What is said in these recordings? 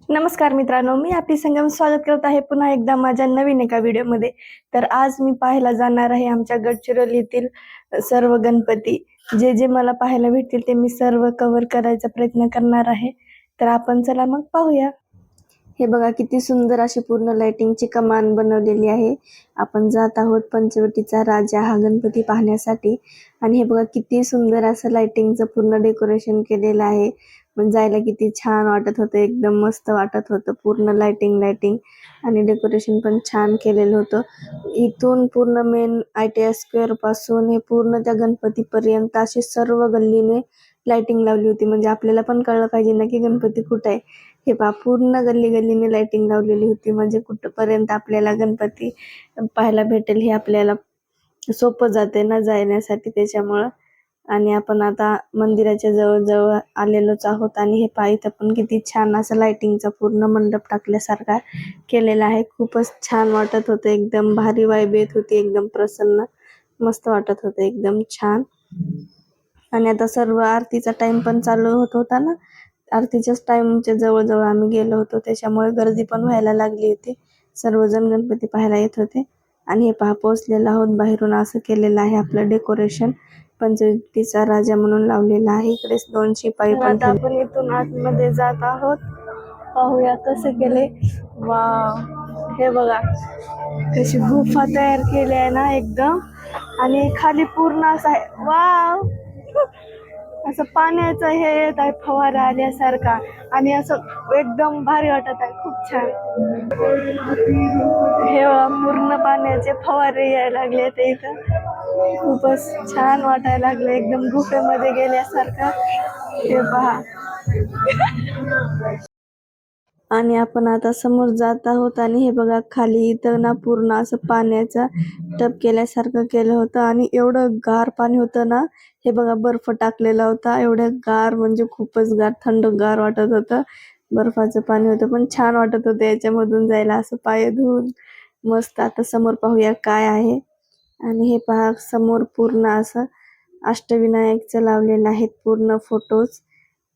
नमस्कार मित्रांनो, मी आपली संगम स्वागत करत आहे पुन्हा एकदा माझ्या नवीन एका व्हिडिओमध्ये. तर आज मी पाहायला जाणार आहे आमच्या गडचिरोलीतील सर्व गणपती. जे जे मला पाहायला भेटतील ते मी सर्व कव्हर करायचा प्रयत्न करणार आहे. तर आपण चला मग पाहूया. हे बघा किती सुंदर अशी पूर्ण लाइटिंगची कमान बनवलेली आहे. आपण जात आहोत पंचवटीचा राजा हा गणपती पाहण्यासाठी. आणि हे बघा किती सुंदर असं लाइटिंगचं पूर्ण डेकोरेशन केलेलं आहे. पण जायला किती छान वाटत होतं, एकदम मस्त वाटत होतं. पूर्ण लाइटिंग आणि डेकोरेशन पण छान केलेलं होतं. इथून पूर्ण मेन ITS स्क्वेअर पासून हे पूर्ण त्या गणपतीपर्यंत अशी सर्व गल्लीने लाइटिंग लावली होती. म्हणजे आपल्याला पण कळलं पाहिजे ना की गणपती कुठे आहे. हे पहा पूर्ण गल्लीने लाइटिंग लावलेली होती. म्हणजे कुठपर्यंत आपल्याला गणपती पाहायला भेटेल हे आपल्याला सोपं जाते ना जाण्यासाठी, त्याच्यामुळं. आणि आपण आता मंदिराच्या जवळ आलेलोच आहोत. आणि हे पहा इथं पण किती छान असं लाइटिंगचा पूर्ण मंडप टाकल्यासारखा केलेला आहे. खूपच छान वाटत होतं, एकदम भारी वाइब येत होती, एकदम प्रसन्न मस्त वाटत होतं, एकदम छान. आणि आता सर्व आरतीचा टाइम पण चालू होत होता ना, आरतीच्याच टाइमच्या जवळ आम्ही गेलो होतो, त्याच्यामुळे गर्दी पण व्हायला लागली होती. सर्वजण गणपती पाहायला येत होते. आणि हे पहा पोहोचलेलो आहोत. बाहेरून असं केलेलं आहे आपलं डेकोरेशन, पंचवटीचा राजा म्हणून लावलेला आहे. इकडे 2 शिपाई पण. आता आपण इथून आतमध्ये जात आहोत. पाहूया कसं केले. वाव, हे बघा कशी गुफा तयार केली आहे ना एकदम. आणि खाली पूर्ण असं आहे. वाव, असं पाण्याचं हे येत आहे फवारा आल्यासारखा. आणि असं एकदम भारी वाटत आहे, खूप छान. हे पूर्ण पाण्याचे फवारे यायला लागले ते इथं. खूपच छान वाटायला लागले, एकदम गुफेमध्ये गेल्यासारखं. हे पहा. आणि आपण आता समोर जात आहोत. आणि हे बघा खाली इथं ना पूर्ण असं पाण्याचा टब केल्यासारखं केलं होतं. आणि एवढं गार पाणी होतं ना, हे बघा बर्फ टाकलेला होता. एवढं गार म्हणजे खूपच गार, थंडगार वाटत होतं. बर्फाचं पाणी होतं पण छान वाटत होतं याच्यामधून जायला, असं पाय धुवून मस्त. आता समोर पाहूया काय आहे. आणि हे पहा समोर पूर्ण असं अष्टविनायकचं लावलेलं आहेत पूर्ण फोटोज.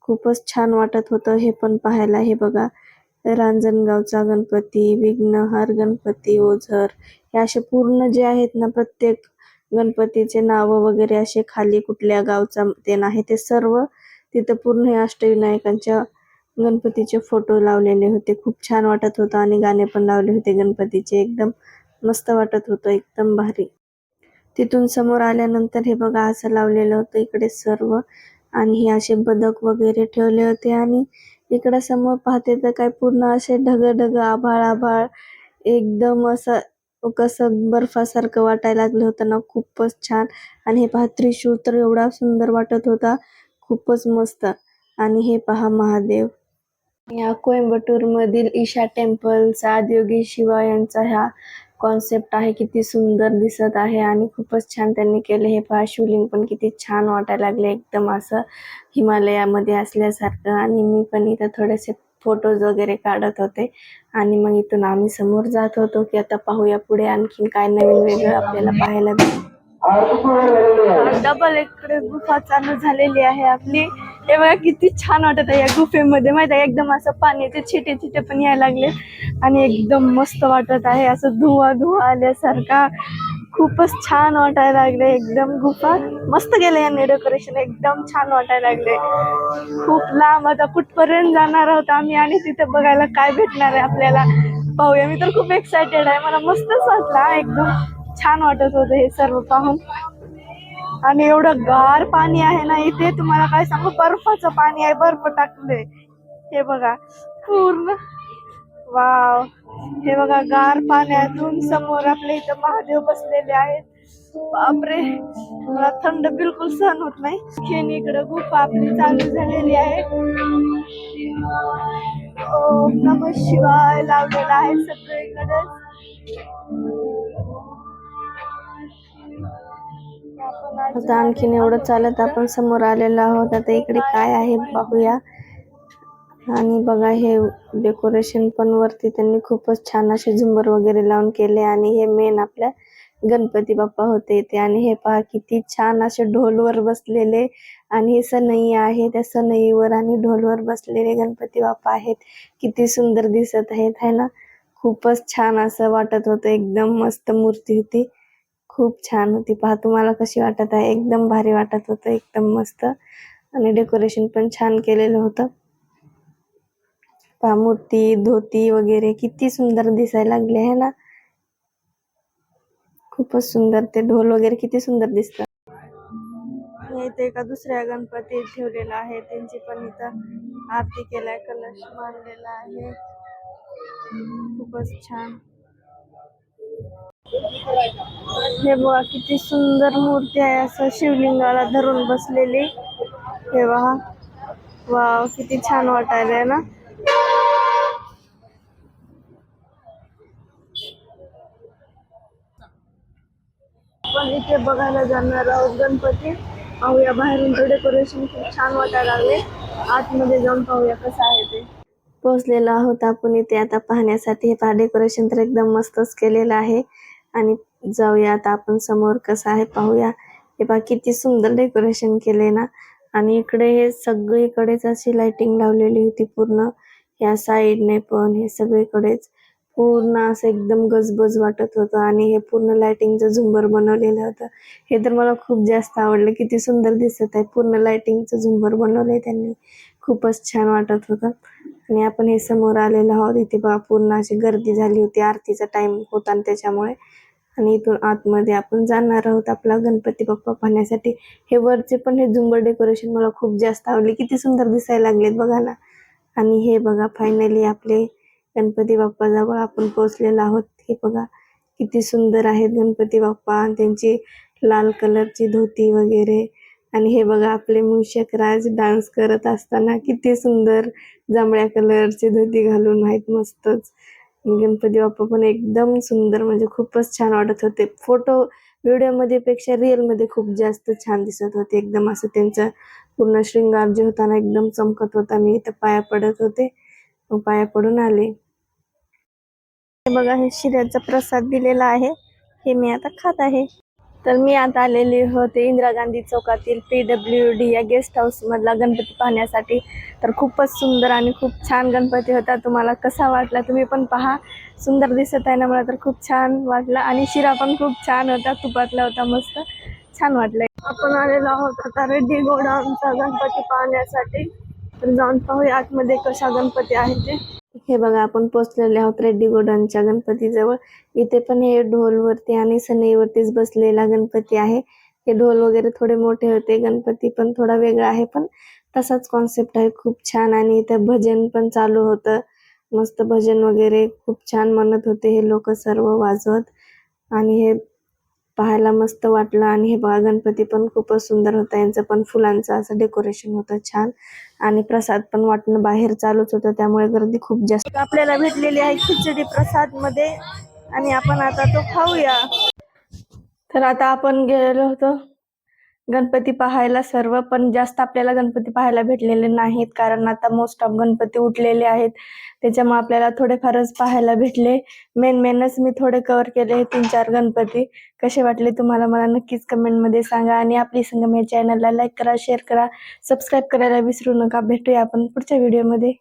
खूपच छान वाटत होतं हे पण पाहायला. हे बघा रांजणगावचा गणपती, विघ्नहर गणपती, ओझर, हे असे पूर्ण जे आहेत ना प्रत्येक गणपतीचे नाव वगैरे असे खाली कुठल्या गावचा ते नाही, ते सर्व तिथं पूर्ण हे अष्टविनायकांच्या गणपतीचे फोटो लावलेले होते. खूप छान वाटत होतं. आणि गाणे पण लावले होते गणपतीचे, एकदम मस्त वाटत होतं, एकदम भारी. तिथून समोर आल्यानंतर हे बघा असं लावलेलं होतं इकडे सर्व. आणि हे असे बदक वगैरे ठेवले होते. आणि इकडे समोर पाहते तर काय पूर्ण असे ढग आभाळ एकदम असं कसं बर्फासारखं वाटायला लागलं होतं ना, खूपच छान. आणि हे पहा त्रिशूळ तर एवढा सुंदर वाटत होता, खूपच मस्त. आणि हे पहा महादेव. या कोइंबतूर मधील ईशा टेम्पलचा आदियोगी शिवा यांचा हा कॉन्सेप्ट आहे. किती सुंदर दिसत आहे आणि खूपच छान त्यांनी केले. हे पहा शिवलिंग पण किती छान वाटायला लागले, एकदम असं हिमालयामध्ये असल्यासारखं. आणि मी पण इथं थोडेसे फोटोज वगैरे काढत होते. आणि मग इथून आम्ही समोर जात होतो की आता पाहूया पुढे आणखीन काय नवीन वेगळं आपल्याला पाहायला भेटेल. डबल इकडे गुफा चालू झालेली आहे आपली. हे बघा किती छान वाटत आहे या गुफेमध्ये, माहिती आहे एकदम असं पाण्याचे छिटे पण यायला लागले. आणि एकदम मस्त वाटत आहे, असं धुवा आल्यासारखा. खूपच छान वाटायला लागले, एकदम गुफा मस्त गेले यांनी डेकोरेशन, एकदम छान वाटायला लागले. खूप लांब आता कुठपर्यंत जाणार आहोत आम्ही आणि तिथे बघायला काय भेटणार आहे आपल्याला, पाहूया. मी तर खूप एक्सायटेड आहे, मला मस्तच वाटला, एकदम छान वाटत होतं हे सर्व पाहून. आणि एवढं गार पाणी आहे ना इथे, तुम्हाला काय सांगू, बर्फाचं पाणी आहे, बर्फ टाकले. हे बघा पूर्ण, वाव. हे बघा गार पाण्यातून समोर आपल्या इथं महादेव बसलेले आहेत. बापरे, मला थंड बिलकुल सहन होत नाही. इकडं गुफा आपली चालू झालेली आहे. ओम नमः शिवाय लावलेला आहे सगळीकडे. आता आणखीन एवढं चालत आपण समोर आलेलो आहोत. आता इकडे काय आहे पाहूया. आणि बघा हे डेकोरेशन पण वरती त्यांनी खूपच छान असे झुंबर वगैरे लावून केले. आणि हे मेन आपल्या गणपती बाप्पा होते ते. आणि हे पहा किती छान असे ढोलवर बसलेले, आणि हे सनई आहे, त्या सनईवर आणि ढोलवर बसलेले गणपती बाप्पा आहेत. किती सुंदर दिसत आहेत है ना. खूपच छान असं वाटत होतं, एकदम मस्त मूर्ती होती, खूप छान होती. पहा तुम्हाला कशी वाटत आहे, एकदम भारी वाटत होतं, एकदम मस्त. आणि डेकोरेशन पण छान केलेलं होतं. पहा मूर्ती, धोती वगैरे किती सुंदर दिसायला लागले है ना. खूपच सुंदर, ते ढोल वगैरे किती सुंदर दिसतात. हे इथे एका दुसऱ्या गणपती ठेवलेला आहे, त्यांची पण इथं आरती केलाय, कलश मांडलेला आहे, खूपच छान. हे बघा किती सुंदर मूर्ती आहे, असं शिवलिंगाला धरून बसलेली. हे बघा, वाव किती छान वाटायलंय ना. पण इथे बघायला जाणार आहोत गणपती. पाहूया बाहेरून तर डेकोरेशन खूप छान वाटायला लागले, आतमध्ये जाऊन पाहूया कसं आहे ते. पोहोचलेलो आहोत आपण इथे आता पाहण्यासाठी. हे पहा डेकोरेशन तर एकदम मस्तच केलेलं आहे. आणि जाऊया आता आपण समोर कसं आहे पाहूया. हे पहा किती सुंदर डेकोरेशन केले ना. आणि इकडे हे सगळीकडेच अशी लाइटिंग लावलेली होती पूर्ण, या साईडने पण, हे सगळीकडेच पूर्ण असं एकदम गजबज वाटत होतं. आणि हे पूर्ण लाइटिंगचं झुंबर बनवलेलं होतं. हे तर मला खूप जास्त आवडलं, किती सुंदर दिसत आहे, पूर्ण लाइटिंगचं झुंबर बनवलंय त्यांनी, खूपच छान वाटत होतं. आणि आपण हे समोर आलेलो आहोत. इथे बघा पूर्ण अशी गर्दी झाली होती, आरतीचा टाइम होता आणि त्याच्यामुळे. आणि इथून आतमध्ये आपण जाणार आहोत आपला गणपती बाप्पा पाहण्यासाठी. हे वरचे पण हे झुंबर डेकोरेशन मला खूप जास्त आवडले, किती सुंदर दिसायला लागलेत बघा ना. आणि हे बघा फायनली आपले गणपती बाप्पा जवळ आपण पोहोचलेलो आहोत. हे बघा किती सुंदर आहेत गणपती बाप्पा, आणि त्यांची लाल कलरची धोती वगैरे. आणि हे बघा आपले मूषक राज डान्स करत असताना किती सुंदर जांभळ्या कलरची धोती घालून आहेत, मस्तच. गणपती बाप्पा पण एकदम सुंदर, म्हणजे खूपच छान वाटत होते. फोटो व्हिडिओमध्ये पेक्षा रिअल मध्ये खूप जास्त छान दिसत होते, एकदम असं त्यांचं पूर्ण श्रृंगार जे होता ना एकदम चमकत होता. मी इथं पाया पडत होते, मग पाया पडून आले. हे बघा हे शिऱ्याचा प्रसाद दिलेला आहे, हे मी आता खात आहे. तर मी आता आलेली होते इंदिरा गांधी चौकातील PWD या गेस्ट हाऊस मधला गणपती पाहण्यासाठी. तर खूपच सुंदर आणि खूप छान गणपती होता. तुम्हाला कसा वाटला तुम्ही पण पहा, सुंदर दिसत आहे ना, मला तर खूप छान वाटलं. आणि शिरा पण खूप छान होता, तुपातला होता, मस्त छान वाटलं. आपण आलेलो आहोत आता रेड्डी गोडाऊनचा गणपती पाहण्यासाठी. तर जाऊन पाहूया आतमध्ये कशा गणपती आहे ते. हे बघा आपण पोहोचलेले आहोत रेड्डी गोडाऊनच्या गणपतीजवळ. इथे पण हे ढोलवरती आणि सनईवरतीच बसलेला गणपती आहे. हे ढोल वगैरे थोडे मोठे होते, गणपती पण थोडा वेगळा आहे, पण तसाच कॉन्सेप्ट आहे, खूप छान. आणि इथे भजन पण चालू होतं, मस्त भजन वगैरे खूप छान म्हणत होते हे लोक सर्व वाजवत. आणि हे पाहायला मस्त वाटलं. आणि हे बघा गणपती पण खूपच सुंदर होता, यांचं पण फुलांचं असं डेकोरेशन होतं छान. आणि प्रसाद पण वाटणं बाहेर चालूच होतं, त्यामुळे गर्दी खूप जास्त. आपल्याला भेटलेली आहे खिचडी प्रसाद मध्ये, आणि आपण आता तो खाऊया. तर आता आपण गेलेलो होतो गणपती पाहायला सर्व, पण जास्त आपल्याला गणपती पाहायला भेटलेले नाहीत, कारण आता मोस्ट ऑफ गणपती उठलेले आहेत, त्याच्यामुळे आपल्याला थोडेफारच पाहायला भेटले. मेनच मी थोडे कव्हर केले 3-4 गणपती. कसे वाटले तुम्हाला मला नक्कीच कमेंट मध्ये सांगा. आणि आपली संगम या चॅनलला लाईक करा, शेअर करा, सबस्क्राईब करायला विसरू नका. भेटूया आपण पुढच्या व्हिडिओमध्ये.